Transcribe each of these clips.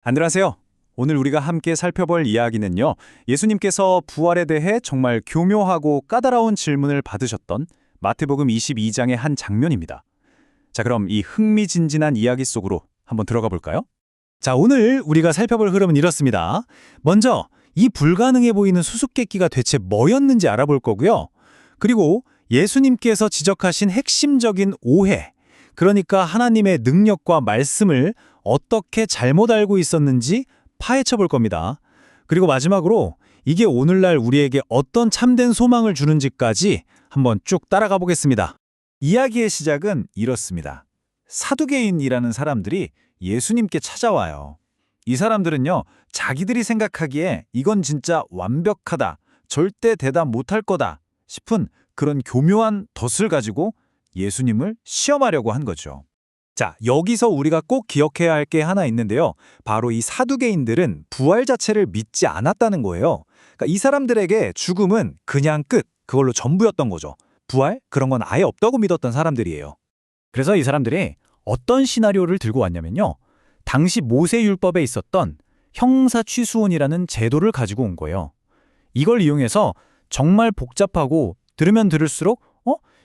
안녕하세요. 오늘 우리가 함께 살펴볼 이야기는요. 예수님께서 부활에 대해 정말 교묘하고 까다로운 질문을 받으셨던 마태복음 22장의 한 장면입니다. 자, 그럼 이 흥미진진한 이야기 속으로 한번 들어가 볼까요? 자, 오늘 우리가 살펴볼 흐름은 이렇습니다. 먼저 이 불가능해 보이는 수수께끼가 대체 뭐였는지 알아볼 거고요. 그리고 예수님께서 지적하신 핵심적인 오해, 그러니까 하나님의 능력과 말씀을 어떻게 잘못 알고 있었는지 파헤쳐 볼 겁니다. 그리고 마지막으로 이게 오늘날 우리에게 어떤 참된 소망을 주는지까지 한번 쭉 따라가 보겠습니다. 이야기의 시작은 이렇습니다. 사두개인이라는 사람들이 예수님께 찾아와요. 이 사람들은요, 자기들이 생각하기에 이건 진짜 완벽하다, 절대 대답 못할 거다 싶은 그런 교묘한 덫을 가지고 예수님을 시험하려고 한 거죠. 자, 여기서 우리가 꼭 기억해야 할 게 하나 있는데요. 바로 이 사두개인들은 부활 자체를 믿지 않았다는 거예요. 그러니까 이 사람들에게 죽음은 그냥 끝, 그걸로 전부였던 거죠. 부활? 그런 건 아예 없다고 믿었던 사람들이에요. 그래서 이 사람들이 어떤 시나리오를 들고 왔냐면요. 당시 모세율법에 있었던 형사취수원이라는 제도를 가지고 온 거예요. 이걸 이용해서 정말 복잡하고 들으면 들을수록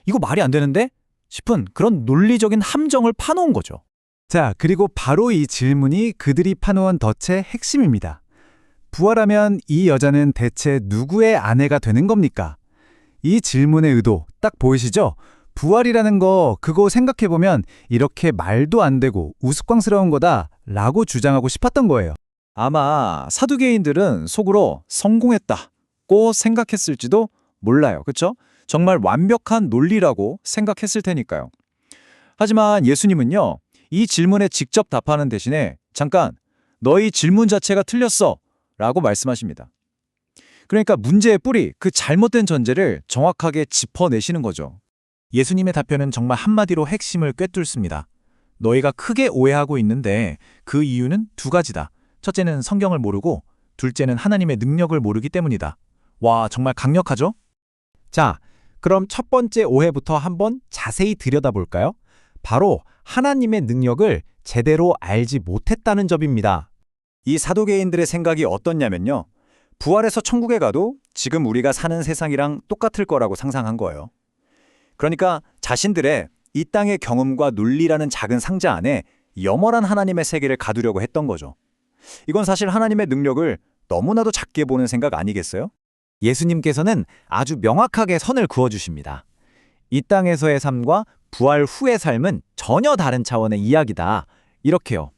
이거 말이 안 되는데? 싶은 그런 논리적인 함정을 파놓은 거죠. 자, 그리고 바로 이 질문이 그들이 파놓은 덫의 핵심입니다. 부활하면 이 여자는 대체 누구의 아내가 되는 겁니까? 이 질문의 의도 딱 보이시죠? 부활이라는 거 그거 생각해보면 이렇게 말도 안 되고 우스꽝스러운 거다라고 주장하고 싶었던 거예요. 아마 사두개인들은 속으로 성공했다고 생각했을지도 몰라요. 그렇죠? 정말 완벽한 논리라고 생각했을 테니까요. 하지만 예수님은요, 이 질문에 직접 답하는 대신에 잠깐, 너희 질문 자체가 틀렸어 라고 말씀하십니다. 그러니까 문제의 뿌리, 그 잘못된 전제를 정확하게 짚어내시는 거죠. 예수님의 답변은 정말 한마디로 핵심을 꿰뚫습니다. 너희가 크게 오해하고 있는데 그 이유는 두 가지다. 첫째는 성경을 모르고 둘째는 하나님의 능력을 모르기 때문이다. 와, 정말 강력하죠? 자, 그럼 첫 번째 오해부터 한번 자세히 들여다볼까요? 바로 하나님의 능력을 제대로 알지 못했다는 점입니다. 이 사두개인들의 생각이 어떻냐면요. 부활해서 천국에 가도 지금 우리가 사는 세상이랑 똑같을 거라고 상상한 거예요. 그러니까 자신들의 이 땅의 경험과 논리라는 작은 상자 안에 영원한 하나님의 세계를 가두려고 했던 거죠. 이건 사실 하나님의 능력을 너무나도 작게 보는 생각 아니겠어요? 예수님께서는 아주 명확하게 선을 그어주십니다. 이 땅에서의 삶과 부활 후의 삶은 전혀 다른 차원의 이야기다. 이렇게요.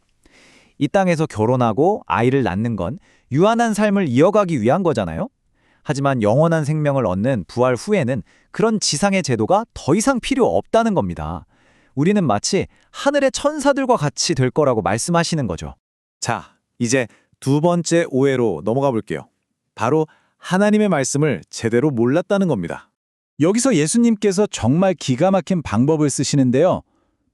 이 땅에서 결혼하고 아이를 낳는 건 유한한 삶을 이어가기 위한 거잖아요. 하지만 영원한 생명을 얻는 부활 후에는 그런 지상의 제도가 더 이상 필요 없다는 겁니다. 우리는 마치 하늘의 천사들과 같이 될 거라고 말씀하시는 거죠. 자, 이제 두 번째 오해로 넘어가 볼게요. 바로 하나님의 말씀을 제대로 몰랐다는 겁니다. 여기서 예수님께서 정말 기가 막힌 방법을 쓰시는데요.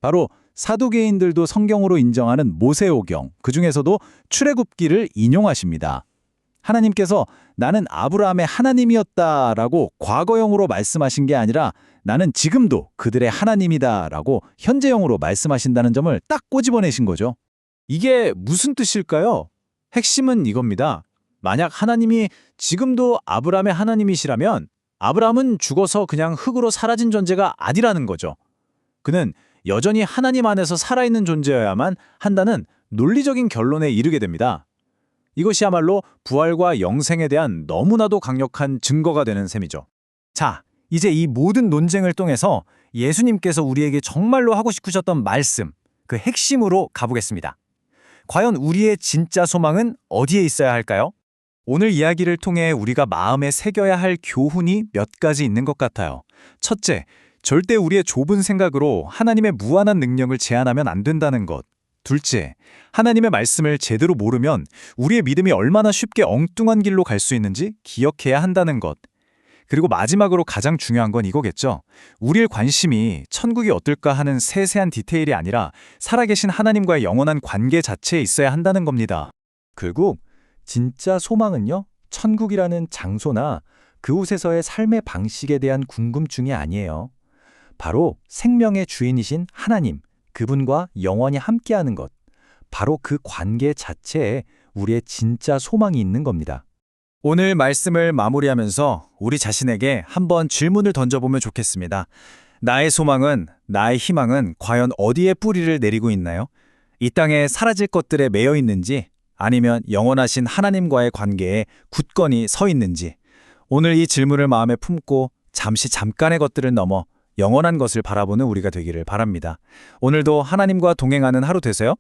바로 사두개인들도 성경으로 인정하는 모세오경, 그중에서도 출애굽기를 인용하십니다. 하나님께서 나는 아브라함의 하나님이었다라고 과거형으로 말씀하신 게 아니라 나는 지금도 그들의 하나님이다라고 현재형으로 말씀하신다는 점을 딱 꼬집어내신 거죠. 이게 무슨 뜻일까요? 핵심은 이겁니다. 만약 하나님이 지금도 아브라함의 하나님이시라면 아브라함은 죽어서 그냥 흙으로 사라진 존재가 아니라는 거죠. 그는 여전히 하나님 안에서 살아있는 존재여야만 한다는 논리적인 결론에 이르게 됩니다. 이것이야말로 부활과 영생에 대한 너무나도 강력한 증거가 되는 셈이죠. 자, 이제 이 모든 논쟁을 통해서 예수님께서 우리에게 정말로 하고 싶으셨던 말씀, 그 핵심으로 가보겠습니다. 과연 우리의 진짜 소망은 어디에 있어야 할까요? 오늘 이야기를 통해 우리가 마음에 새겨야 할 교훈이 몇 가지 있는 것 같아요. 첫째, 절대 우리의 좁은 생각으로 하나님의 무한한 능력을 제한하면 안 된다는 것. 둘째, 하나님의 말씀을 제대로 모르면 우리의 믿음이 얼마나 쉽게 엉뚱한 길로 갈 수 있는지 기억해야 한다는 것. 그리고 마지막으로 가장 중요한 건 이거겠죠. 우리의 관심이 천국이 어떨까 하는 세세한 디테일이 아니라 살아계신 하나님과의 영원한 관계 자체에 있어야 한다는 겁니다. 결국 진짜 소망은요, 천국이라는 장소나 그곳에서의 삶의 방식에 대한 궁금증이 아니에요. 바로 생명의 주인이신 하나님, 그분과 영원히 함께하는 것. 바로 그 관계 자체에 우리의 진짜 소망이 있는 겁니다. 오늘 말씀을 마무리하면서 우리 자신에게 한번 질문을 던져보면 좋겠습니다. 나의 소망은, 나의 희망은 과연 어디에 뿌리를 내리고 있나요? 이 땅에 사라질 것들에 매여 있는지, 아니면 영원하신 하나님과의 관계에 굳건히 서 있는지, 오늘 이 질문을 마음에 품고 잠깐의 것들을 넘어 영원한 것을 바라보는 우리가 되기를 바랍니다. 오늘도 하나님과 동행하는 하루 되세요.